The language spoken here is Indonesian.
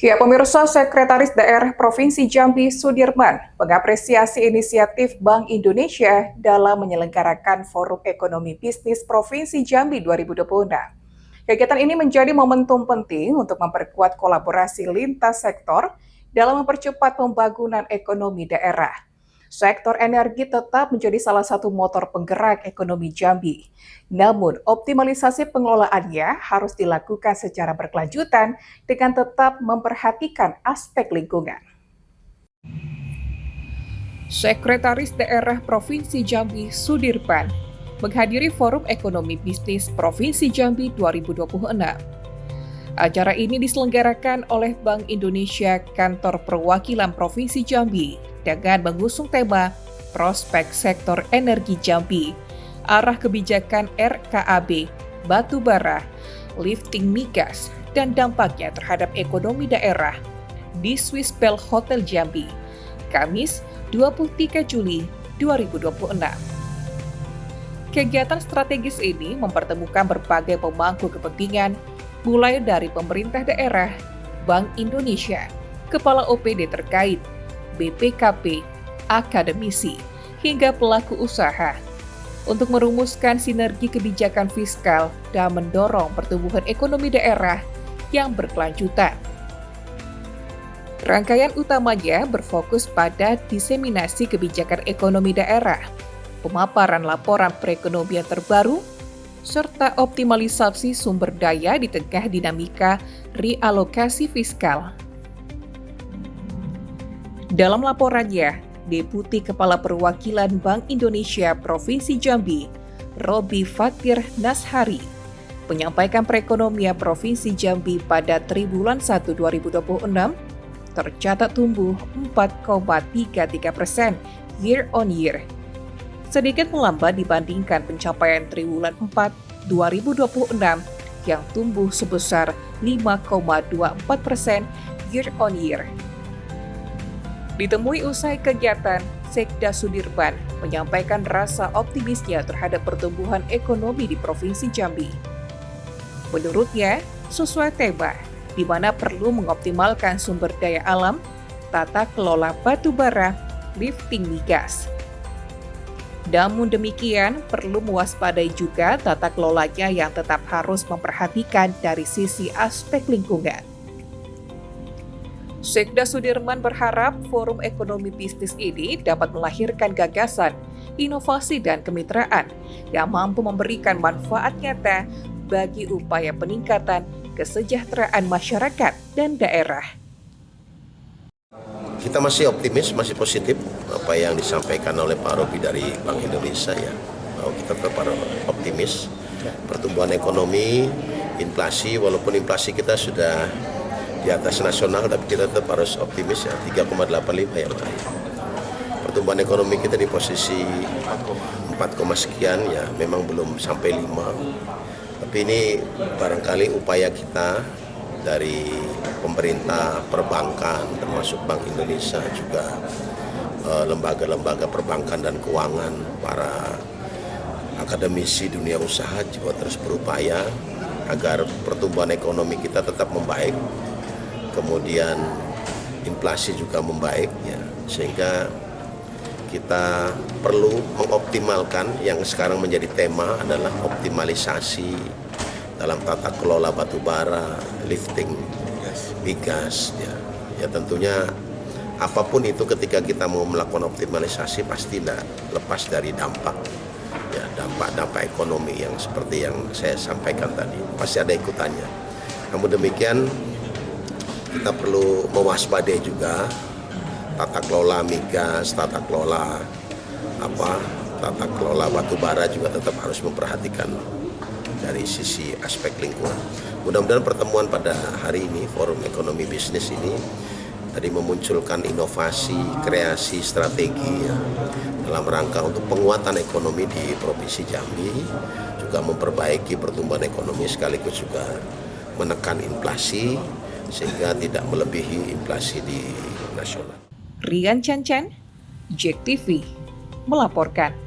Ya, pemirsa, Sekretaris Daerah Provinsi Jambi Sudirman mengapresiasi inisiatif Bank Indonesia dalam menyelenggarakan Forum Ekonomi Bisnis Provinsi Jambi 2026. Kegiatan ini menjadi momentum penting untuk memperkuat kolaborasi lintas sektor dalam mempercepat pembangunan ekonomi daerah. Sektor energi tetap menjadi salah satu motor penggerak ekonomi Jambi. Namun, optimalisasi pengelolaannya harus dilakukan secara berkelanjutan dengan tetap memperhatikan aspek lingkungan. Sekretaris Daerah Provinsi Jambi Sudirman menghadiri Forum Ekonomi Bisnis Provinsi Jambi 2026. Acara ini diselenggarakan oleh Bank Indonesia Kantor Perwakilan Provinsi Jambi dengan mengusung tema Prospek Sektor Energi Jambi, Arah Kebijakan RKAB, Batubara, Lifting Migas, dan dampaknya terhadap ekonomi daerah di Swiss Bell Hotel Jambi, Kamis 23 Juli 2026. Kegiatan strategis ini mempertemukan berbagai pemangku kepentingan, mulai dari pemerintah daerah, Bank Indonesia, Kepala OPD terkait, BPKP, akademisi, hingga pelaku usaha, untuk merumuskan sinergi kebijakan fiskal dan mendorong pertumbuhan ekonomi daerah yang berkelanjutan. Rangkaian utamanya berfokus pada diseminasi kebijakan ekonomi daerah, pemaparan laporan perekonomian terbaru, serta optimalisasi sumber daya di tengah dinamika realokasi fiskal. Dalam laporannya, Deputi Kepala Perwakilan Bank Indonesia Provinsi Jambi, Robi Fatir Nashari, menyampaikan perekonomian Provinsi Jambi pada triwulan 1 2026 tercatat tumbuh 4,33% year on year, sedikit melambat dibandingkan pencapaian triwulan 4 2026 yang tumbuh sebesar 5,24% year on year. Ditemui usai kegiatan, Sekda Sudirman menyampaikan rasa optimisnya terhadap pertumbuhan ekonomi di Provinsi Jambi. Menurutnya, sesuai tema, di mana perlu mengoptimalkan sumber daya alam, tata kelola batubara, lifting migas. Namun demikian, perlu mewaspadai juga tata kelolanya yang tetap harus memperhatikan dari sisi aspek lingkungan. Sekda Sudirman berharap Forum Ekonomi Bisnis ini dapat melahirkan gagasan, inovasi, dan kemitraan yang mampu memberikan manfaat nyata bagi upaya peningkatan kesejahteraan masyarakat dan daerah. Kita masih optimis, masih positif apa yang disampaikan oleh Pak Robi dari Bank Indonesia ya. Bahwa kita tetap optimis pertumbuhan ekonomi, inflasi, walaupun inflasi kita sudah di atas nasional, tapi kita tetap harus optimis ya, 3,85 ya Pak. Pertumbuhan ekonomi kita di posisi 4, sekian ya, memang belum sampai 5. Tapi ini barangkali upaya kita dari pemerintah, perbankan, termasuk Bank Indonesia, juga lembaga-lembaga perbankan dan keuangan, para akademisi dunia usaha juga terus berupaya agar pertumbuhan ekonomi kita tetap membaik. Kemudian inflasi juga membaik ya, sehingga kita perlu mengoptimalkan yang sekarang menjadi tema adalah optimalisasi dalam tata kelola batubara, lifting migas ya. Ya tentunya apapun itu ketika kita mau melakukan optimalisasi pasti tidak lepas dari dampak ya, dampak ekonomi yang seperti yang saya sampaikan tadi pasti ada ikutannya. Namun demikian kita perlu mewaspadai juga tata kelola migas, tata kelola batubara juga tetap harus memperhatikan dari sisi aspek lingkungan. Mudah-mudahan pertemuan pada hari ini, Forum Ekonomi Bisnis ini tadi memunculkan inovasi, kreasi, strategi ya, dalam rangka untuk penguatan ekonomi di Provinsi Jambi, juga memperbaiki pertumbuhan ekonomi sekaligus juga menekan inflasi sehingga tidak melebihi inflasi di nasional. Rian Cancan, JEK TV, melaporkan.